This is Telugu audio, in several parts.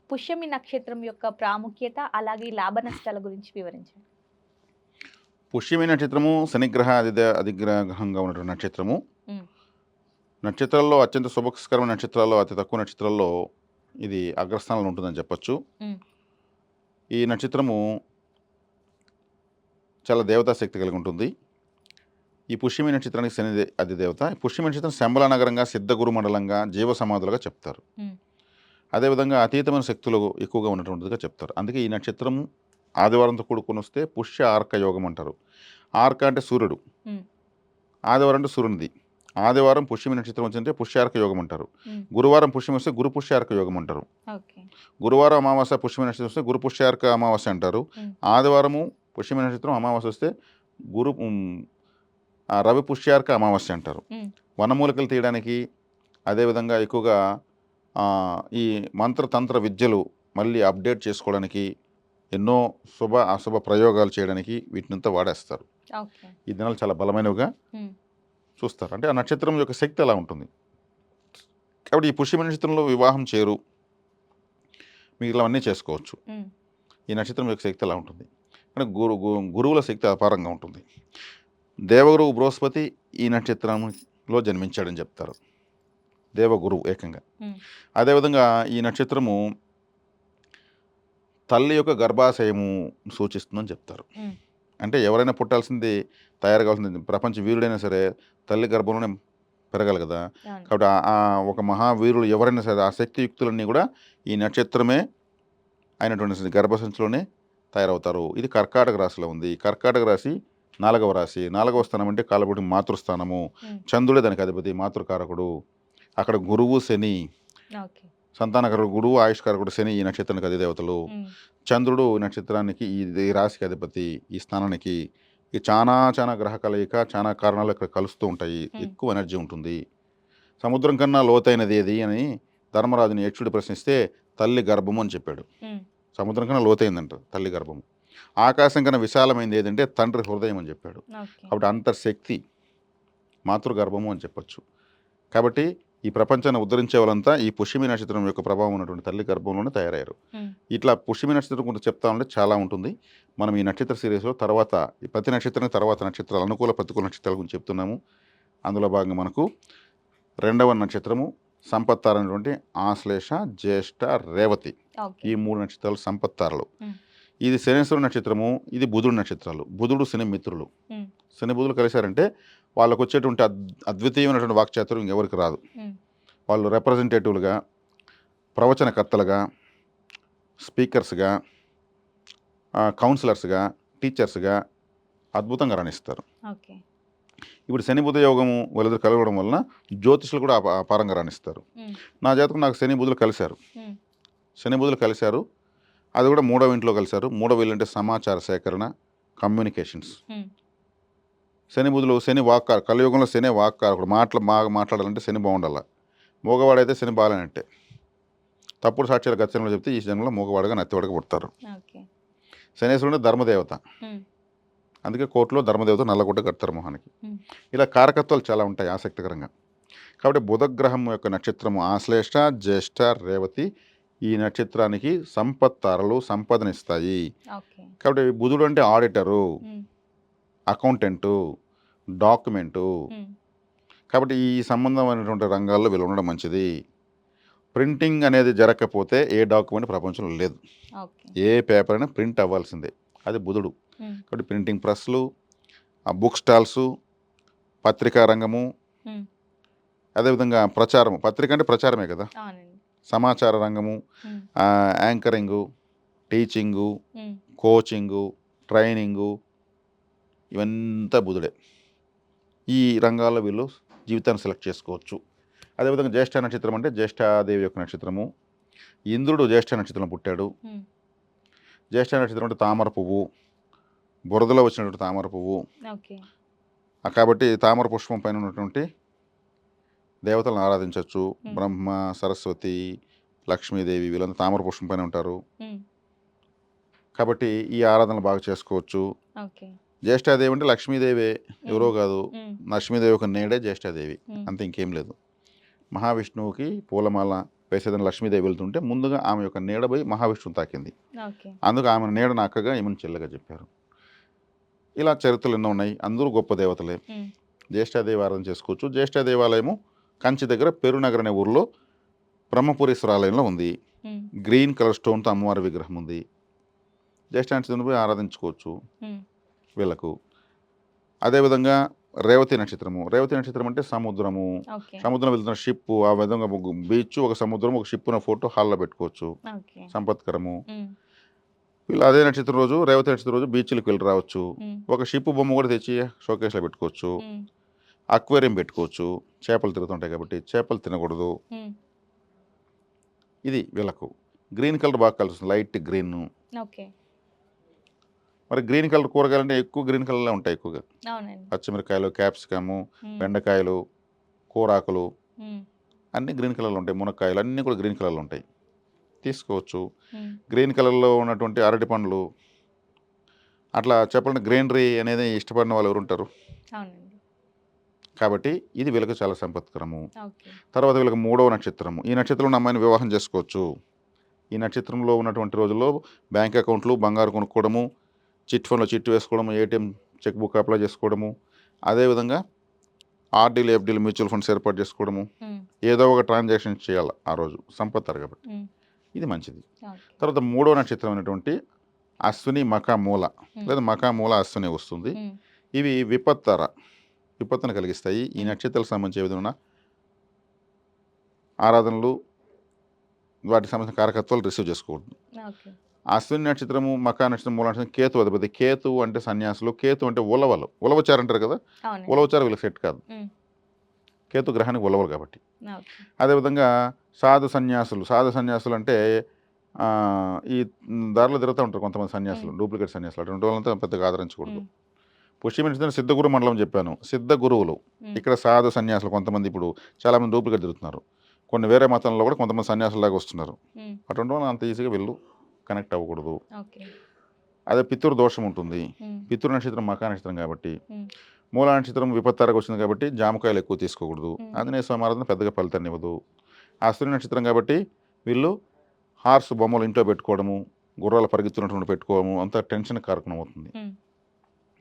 పుష్యమి నక్షత్రం యొక్క ప్రాముఖ్యత, అలాగే లాభ నష్టాల గురించి వివరించండి. పుష్యమి నక్షత్రము శనిగ్రహ అధిగ్రహంగా ఉన్నటువంటి నక్షత్రము. హ్మ్. నక్షత్రాల్లో అత్యంత శుభకరమైన నక్షత్రాల్లో అతి తక్కువ నక్షత్రాల్లో ఇది అగ్రస్థానంలో ఉంటుందని చెప్పొచ్చు. హ్మ్. ఈ నక్షత్రము చాలా దేవతా శక్తి కలిగి ఉంటుంది. ఈ పుష్యమి నక్షత్రానికి శని అధిదేవత. పుష్యమి నక్షత్రం శంబల నగరంగా, సిద్ధగురు మండలంగా, జీవ సమాధులుగా చెప్తారు. హ్మ్. అదేవిధంగా అతీతమైన శక్తులు ఎక్కువగా ఉన్నటువంటిదిగా చెప్తారు. అందుకే ఈ నక్షత్రం ఆదివారంతో కూడుకొని వస్తే పుష్య ఆర్క యోగం అంటారు. ఆర్క అంటే సూర్యుడు, హ్మ్. ఆదివారం అంటే సూర్యునిది. ఆదివారం పుష్యమి నక్షత్రం వచ్చిందంటే పుష్యార్క యోగం అంటారు. హ్మ్. గురువారం పుష్యమి వస్తే గురు పుష్యార్క యోగం అంటారు. ఓకే. గురువారం అమావాస్య పుష్యమి నక్షత్రం వస్తే గురు పుష్యార్క అమావాస్య అంటారు. హ్మ్. ఆదివారము పుష్యమి నక్షత్రం అమావాస్య వస్తే గురు రవి పుష్యార్క అమావాస్య అంటారు. హ్మ్. వనమూలికలు తీయడానికి, అదేవిధంగా ఎక్కువగా ఈ మంత్రతంత్ర విద్యలు మళ్ళీ అప్డేట్ చేసుకోవడానికి, ఎన్నో శుభ అశుభ ప్రయోగాలు చేయడానికి వీటినంతా వాడేస్తారు. ఓకే. ఈ దినాలు చాలా బలమైనవిగా హ్మ్. చూస్తారు. అంటే ఆ నక్షత్రం యొక్క శక్తి అలా ఉంటుంది. కాబట్టి ఈ పుష్యమి నక్షత్రంలో వివాహం చేరు మిగిలినవన్నీ చేసుకోవచ్చు. హ్మ్. ఈ నక్షత్రం యొక్క శక్తి అలా ఉంటుంది. కానీ గురువుల శక్తి అపారంగా ఉంటుంది. దేవగురువు బృహస్పతి ఈ నక్షత్రంలో జన్మించాడని చెప్తారు. దేవగురువు ఏకంగా. హ్మ్. అదేవిధంగా ఈ నక్షత్రము తల్లి యొక్క గర్భాశయము సూచిస్తుందని చెప్తారు. హ్మ్. అంటే ఎవరైనా పుట్టాల్సింది, తయారు కావాల్సింది, ప్రపంచ వీరుడైనా సరే తల్లి గర్భంలోనే పెరగాలి కదా. అవును. కాబట్టి ఒక మహావీరుడు ఎవరైనా సరే ఆ శక్తియుక్తులన్నీ కూడా ఈ నక్షత్రమే అయినటువంటి గర్భసంచిలోనే తయారవుతారు. ఇది కర్కాటక రాశిలో ఉంది. కర్కాటక రాశి 4వ రాశి. 4వ స్థానం అంటే కాలపుటి మాతృస్థానము. హ్మ్. చంద్రుడే దానికి అధిపతి, మాతృకారకుడు. అక్కడ గురువు శని, ఓకే. సంతానకారకుడు గురువు, ఆయుష్కారకుడు శని ఈ నక్షత్రానికి అధిదేవతలు. హ్మ్. చంద్రుడు ఈ నక్షత్రానికి ఈ రాశికి అధిపతి, ఈ స్థానానికి. ఈ చాలా గ్రహ కలయిక, చాలా కారణాలు ఇక్కడ కలుస్తూ ఉంటాయి. హ్మ్. ఎక్కువ ఎనర్జీ ఉంటుంది. సముద్రం కన్నా లోతైనది ఏది అని ధర్మరాజుని యక్షుడు ప్రశ్నిస్తే తల్లి గర్భము అని చెప్పాడు. హ్మ్. సముద్రం కన్నా లోతైందంట తల్లి గర్భము. ఆకాశం కన్నా విశాలమైంది ఏదంటే తండ్రి హృదయం అని చెప్పాడు. ఓకే. కాబట్టి అంత శక్తి మాతృగర్భము అని చెప్పొచ్చు. కాబట్టి ఈ ప్రపంచాన్ని ఉద్ధరించే వాళ్ళంతా ఈ పుష్యమి నక్షత్రం యొక్క ప్రభావం ఉన్నటువంటి తల్లి గర్భంలోనే తయారయ్యారు. హ్మ్. ఇట్లా పుష్యమి నక్షత్రం గురించి చెప్తా ఉంటే చాలా ఉంటుంది. మనం ఈ నక్షత్ర సిరీస్లో తర్వాత ఈ ప్రతి నక్షత్రం తర్వాత నక్షత్రాలు, అనుకూల ప్రతికూల నక్షత్రాల గురించి చెప్తున్నాము. అందులో భాగంగా మనకు 2వ నక్షత్రము సంపత్తారనేటువంటి ఆశ్లేష, జ్యేష్ఠ, రేవతి. ఓకే. ఈ 3 నక్షత్రాలు సంపత్తారలు. హ్మ్. ఇది శనేశ్వర నక్షత్రము, ఇది బుధుడు నక్షత్రాలు. బుధుడు శని మిత్రులు. హ్మ్. శని బుధులు కలిశారంటే వాళ్ళకు వచ్చేటువంటి అద్వితీయమైనటువంటి వాక్చాతుర్యం ఎవరికి రాదు. హ్మ్. వాళ్ళు రిప్రజెంటేటివ్లుగా, ప్రవచనకర్తలుగా, స్పీకర్స్గా, కౌన్సిలర్స్గా, టీచర్స్గా అద్భుతంగా రాణిస్తారు. ఓకే. ఇప్పుడు శని బుధ యోగము వాళ్ళిద్దరు కలవడం వలన జ్యోతిషులు కూడా అపారంగా రాణిస్తారు. హ్మ్. నా జాతకం నాకు శని బుధులు కలిశారు. హ్మ్. శని బుధులు కలిశారు. అది కూడా 3వ ఇంట్లో కలిశారు. 3వ ఇల్లు అంటే సమాచార సేకరణ, కమ్యూనికేషన్స్. హ్మ్. శని బుధులు, శని వాక్కారు, కలియుగంలో శని వాక్కారకుడు. బాగా మాట్లాడాలంటే శని బాగుండాల. మగవాడైతే శని బాగాలేనట్టే. తప్పుడు సాక్ష్యాలు గతంలో చెప్తే ఈ జన్మలో మగవాడుగా నత్తివాడుగా పుడతారు. ఓకే. శనేశ్వరుడు ధర్మదేవత. హ్మ్. అందుకే కోర్టులో ధర్మదేవత నల్లగుడ్డ కడతారు మొహానికి. హ్మ్. ఇలా కారకత్వాలు చాలా ఉంటాయి ఆసక్తికరంగా. కాబట్టి బుధగ్రహం యొక్క నక్షత్రము ఆశ్లేష, జ్యేష్ఠ, రేవతి. ఈ నక్షత్రానికి సంపత్తారలు సంపదనిస్తాయి. ఓకే. కాబట్టి బుధుడు అంటే ఆడిటరు, హ్మ్. Accountant, document. హ్మ్. కాబట్టి ఈ సంబంధమైనటువంటి రంగాల్లో వీళ్ళు ఉండడం మంచిది. ప్రింటింగ్ అనేది జరగకపోతే ఏ డాక్యుమెంట్ ప్రపంచంలో లేదు. ఓకే. ఏ పేపర్ అయినా ప్రింట్ అవ్వాల్సిందే. అది బుధుడు. హ్మ్. కాబట్టి ప్రింటింగ్ ప్రెస్లు, బుక్ స్టాల్సు, పత్రికా రంగము, హ్మ్. అదేవిధంగా ప్రచారం. పత్రిక అంటే ప్రచారమే కదా. అవునండి. సమాచార రంగము, హ్మ్. యాంకరింగు, టీచింగు, హ్మ్. కోచింగు, ట్రైనింగు, ఇవంతా బుధుడే. ఈ రంగాల్లో వీళ్ళు జీవితాన్ని సెలెక్ట్ చేసుకోవచ్చు. అదేవిధంగా జ్యేష్ఠ నక్షత్రం అంటే జ్యేష్ఠాదేవి యొక్క నక్షత్రము. ఇంద్రుడు జ్యేష్ఠ నక్షత్రంలో పుట్టాడు. హ్మ్. జ్యేష్ఠ నక్షత్రం అంటే తామర పువ్వు, బురదలో వచ్చినటువంటి తామర పువ్వు. ఓకే. కాబట్టి తామర పుష్పం పైన ఉన్నటువంటి దేవతలను ఆరాధించవచ్చు. హ్మ్. బ్రహ్మ, సరస్వతి, లక్ష్మీదేవి వీళ్ళంతా తామర పుష్పం పైన ఉంటారు. హ్మ్. కాబట్టి ఈ ఆరాధనలు బాగా చేసుకోవచ్చు. ఓకే. జ్యేష్ఠాదేవి అంటే లక్ష్మీదేవే, ఎవరో హ్మ్. కాదు. హ్మ్. లక్ష్మీదేవి ఒక నేడే జ్యేష్ఠాదేవి, హ్మ్. అంతే ఇంకేం లేదు. మహావిష్ణువుకి పూలమాల వేసేదని లక్ష్మీదేవి వెళ్తుంటే ముందుగా ఆమె యొక్క నీడ పోయి మహావిష్ణువు తాకింది. ఓకే. అందుకు ఆమె నీడను అక్కగా ఈమెను చెల్లెగా చెప్పారు. ఇలా చరిత్రలు ఎన్నో ఉన్నాయి. అందరూ గొప్ప దేవతలే. హ్మ్. జ్యేష్ఠాదేవి ఆరాధన చేసుకోవచ్చు. జ్యేష్ఠ దేవాలయము కంచి దగ్గర పెరునగర్ అనే ఊరిలో బ్రహ్మపురీశ్వర ఆలయంలో ఉంది. హ్మ్. గ్రీన్ కలర్ స్టోన్తో అమ్మవారి విగ్రహం ఉంది. జ్యేష్ఠాదేవిని పోయి ఆరాధించుకోవచ్చు హ్మ్. వీళ్ళకు. అదేవిధంగా రేవతి నక్షత్రము. రేవతి నక్షత్రం అంటే సముద్రము. ఓకే. సముద్రం వెళ్తున్న షిప్పు, ఆ విధంగా బీచ్, ఒక సముద్రం, ఒక షిప్ ఉన్న ఫోటో హాల్లో పెట్టుకోవచ్చు. ఓకే. సంపత్కరము. హ్మ్. వీళ్ళు అదే నక్షత్రం రోజు, రేవతి నక్షత్రం రోజు బీచ్లకు వెళ్ళి రావచ్చు. హ్మ్. ఒక షిప్ బొమ్మ కూడా తెచ్చి షోకేస్లో పెట్టుకోవచ్చు. హ్మ్. అక్వేరియం పెట్టుకోవచ్చు. చేపలు తిరుగుతుంటాయి కాబట్టి చేపలు తినకూడదు. హ్మ్. ఇది వీళ్ళకు. గ్రీన్ కలర్ బాగా కలిసి వస్తుంది, లైట్ గ్రీన్. ఓకే. మరి గ్రీన్ కలర్ కూరగాయలు అంటే ఎక్కువ గ్రీన్ కలర్లో ఉంటాయి ఎక్కువగా. అవునండి. పచ్చిమిరకాయలు, క్యాప్సికము, హ్మ్. బెండకాయలు, కూరాకులు హ్మ్. అన్నీ గ్రీన్ కలర్లో ఉంటాయి. మునక్కాయలు అన్నీ కూడా గ్రీన్ కలర్లో ఉంటాయి. తీసుకోవచ్చు. హ్మ్. గ్రీన్ కలర్లో ఉన్నటువంటి అరటి పండ్లు, అట్లా చెప్పాలంటే గ్రీనరీ అనేది ఇష్టపడిన వాళ్ళు ఎవరు ఉంటారు. అవునండి. కాబట్టి ఇది వీళ్ళకి చాలా సంపత్కరము. ఓకే. తర్వాత వీళ్ళకి 3వ నక్షత్రము. ఈ నక్షత్రంలో ఉన్న అమ్మాయిని వివాహం చేసుకోవచ్చు. ఈ నక్షత్రంలో ఉన్నటువంటి రోజుల్లో బ్యాంక్ అకౌంట్లు, బంగారు కొనుక్కోవడము, చిట్ ఫండ్లో చిట్టు వేసుకోవడము, ఏటీఎం చెక్ బుక్ అప్లై చేసుకోవడము, అదేవిధంగా ఆర్డీలు, ఎఫ్డీలు, మ్యూచువల్ ఫండ్స్ ఏర్పాటు చేసుకోవడము, హ్మ్. ఏదో ఒక ట్రాన్సాక్షన్ చేయాలి ఆ రోజు సంపత్తారు కాబట్టి హ్మ్. ఇది మంచిది. ఓకే. తర్వాత 3వ నక్షత్రం అయినటువంటి అశ్విని, మఖ, మూల హ్మ్. లేదా మఖ, మూల, అశ్విని వస్తుంది. హ్మ్. ఇవి విపత్తును కలిగిస్తాయి. ఈ నక్షత్రాలకు సంబంధించే విధంగా ఆరాధనలు, వాటికి సంబంధించిన కారకత్వాలు రిసీవ్ చేసుకోకూడదు. ఓకే. అశ్విని నక్షత్రము, మఖా నక్షత్రం, మూల నక్షత్రం కేతు అధిపతి. కేతు అంటే సన్యాసులు, కేతు అంటే ఉలవచారు అంటారు కదా, అవునండి. ఉలవచారు వీళ్ళకి సెట్ కాదు. హ్మ్. కేతు గ్రహానికి ఉలవలు కాబట్టి. ఓకే. అదేవిధంగా సాధు సన్యాసులు అంటే ఈ దారిలో తిరుగుతూ ఉంటారు కొంతమంది సన్యాసులు, డూప్లికేట్ సన్యాసులు. అటువంటి వాళ్ళంతా పెద్దగా ఆదరించకూడదు. హ్మ్. పుష్యమి నక్షత్రం సిద్ధగురు మండలం చెప్పాను. సిద్ధ గురువులు హ్మ్. ఇక్కడ సాధు సన్యాసులు. కొంతమంది ఇప్పుడు చాలామంది డూప్లికేట్ తిరుగుతున్నారు. కొన్ని వేరే మతంలో కూడా కొంతమంది సన్యాసులాగా వస్తున్నారు. హ్మ్. అటువంటి వాళ్ళు అంత ఈజీగా వెళ్ళు కనెక్ట్ అవ్వకూడదు. ఓకే. అదే పితృ దోషం ఉంటుంది. హ్మ్. పితృ నక్షత్రం మఖా నక్షత్రం కాబట్టి, హ్మ్. మూల నక్షత్రం విపత్తారకు వచ్చింది కాబట్టి జామకాయలు ఎక్కువ తీసుకోకూడదు. హ్మ్. ఆంజనేయ స్వామి ఆరాధన పెద్దగా ఫలితాన్ని ఇవ్వదు. అశ్విని నక్షత్రం కాబట్టి వీళ్ళు హార్స్ బొమ్మలు ఇంట్లో పెట్టుకోవడము, గుర్రాలు పరిగెత్తున్నటువంటి పెట్టుకోవడము అంతా టెన్షన్ కారకం అవుతుంది. హ్మ్.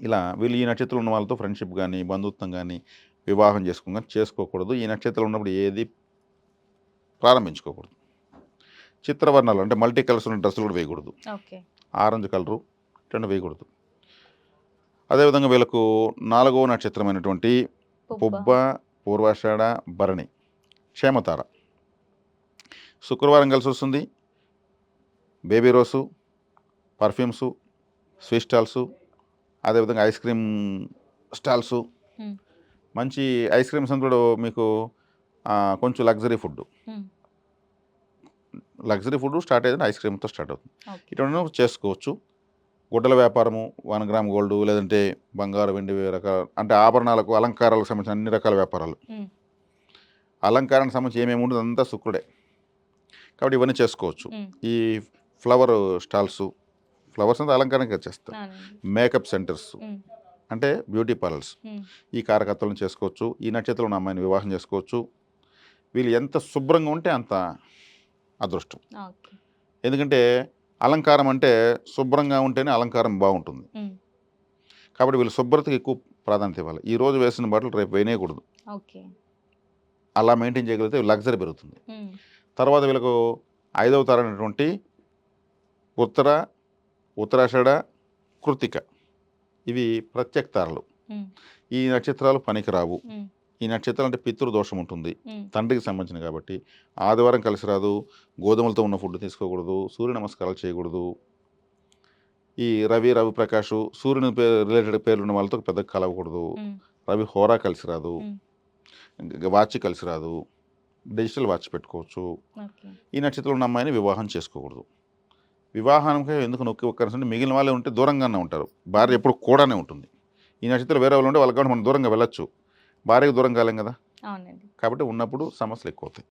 ఇలా వీళ్ళు ఈ నక్షత్రం ఉన్న వాళ్ళతో ఫ్రెండ్షిప్ కానీ, బంధుత్వం కానీ, వివాహం చేసుకోకూడదు. ఈ నక్షత్రం ఉన్నప్పుడు ఏది ప్రారంభించుకోకూడదు. చిత్రవర్ణాలు అంటే మల్టీ కలర్స్ ఉన్న డ్రెస్సులు కూడా వేయకూడదు. ఓకే. ఆరెంజ్ కలరు ఇట్లాంటి వేయకూడదు. అదేవిధంగా వీళ్ళకు 4వ నక్షత్రమైనటువంటి పుబ్బ, పూర్వాషాఢ, భరణి, క్షేమతార. శుక్రవారం కలిసి వస్తుంది. బేబీ రోసు, పర్ఫ్యూమ్సు, స్వీట్ స్టాల్సు, అదేవిధంగా ఐస్ క్రీమ్ స్టాల్సు. హ్మ్. మంచి ఐస్ క్రీమ్స్ అని కూడా మీకు కొంచెం లగ్జరీ ఫుడ్. హ్మ్. లగ్జరీ ఫుడ్ స్టార్ట్ అయ్యేది ఐస్ క్రీమ్తో స్టార్ట్ అవుతుంది. ఓకే. ఇటువంటి చేసుకోవచ్చు. గుడ్డల వ్యాపారము, 1 గ్రామ్ గోల్డ్, లేదంటే బంగారు, వెండి రకాల అంటే ఆభరణాలకు, అలంకారాలకు సంబంధించిన అన్ని రకాల వ్యాపారాలు. హ్మ్. అలంకారానికి సంబంధించి ఏమేమి ఉంటుంది అంతా శుక్రుడే కాబట్టి ఇవన్నీ చేసుకోవచ్చు. హ్మ్. ఈ ఫ్లవర్ స్టాల్స్, ఫ్లవర్స్ అంతా అలంకారానికి చేస్తారు. అవునండి. మేకప్ సెంటర్స్ హ్మ్. అంటే బ్యూటీ పార్లర్స్, హ్మ్. ఈ కారకత్వాలను చేసుకోవచ్చు. ఈ నక్షత్రంలో ఉన్న అమ్మాయిని వివాహం చేసుకోవచ్చు. వీళ్ళు ఎంత శుభ్రంగా ఉంటే అంత అదృష్టం. ఓకే. ఎందుకంటే అలంకారం అంటే శుభ్రంగా ఉంటేనే అలంకారం బాగుంటుంది. హ్మ్. కాబట్టి వీళ్ళు శుభ్రతకి ఎక్కువ ప్రాధాన్యత ఇవ్వాలి. ఈ రోజు వేసిన బట్టలు రేపు వేయకూడదు. ఓకే. అలా మెయింటైన్ చేయగలిగితే లగ్జరీ పెరుగుతుంది. హ్మ్. తర్వాత వీళ్ళకు 5వ తారైనటువంటి ఉత్తరాషాఢ, కృత్తిక ఇవి ప్రత్యేక తారలు. హ్మ్. ఈ నక్షత్రాలు పనికిరావు. హ్మ్. ఈ నక్షత్రాలు అంటే పితృదోషం ఉంటుంది, హ్మ్. తండ్రికి సంబంధించిన కాబట్టి. ఆదివారం కలిసి రాదు. గోధుమలతో ఉన్న ఫుడ్ తీసుకోకూడదు. సూర్య నమస్కారాలు చేయకూడదు. ఈ రవి ప్రకాష్ సూర్యుని రిలేటెడ్ పేర్లు ఉన్న వాళ్ళతో పెద్దగా కలవకూడదు. హ్మ్. రవి హోరా కలిసి రాదు. హ్మ్. వాచ్ కలిసి రాదు. డిజిటల్ వాచ్ పెట్టుకోవచ్చు. ఓకే. ఈ నక్షత్రంలో ఉన్న అమ్మాయిని వివాహం చేసుకోకూడదు. వివాహానికి ఎందుకు నొక్కి ఒక్కరిసంటే మిగిలిన వాళ్ళే ఉంటే దూరంగానే ఉంటారు. భార్య ఎప్పుడు కూడానే ఉంటుంది. ఈ నక్షత్రం వేరే వాళ్ళు ఉంటే వాళ్ళకి మనం దూరంగా వెళ్ళొచ్చు. భార్యకు దూరం కాలేం కదా. అవునండి. కాబట్టి ఉన్నప్పుడు సమస్యలు ఎక్కువ అవుతాయి.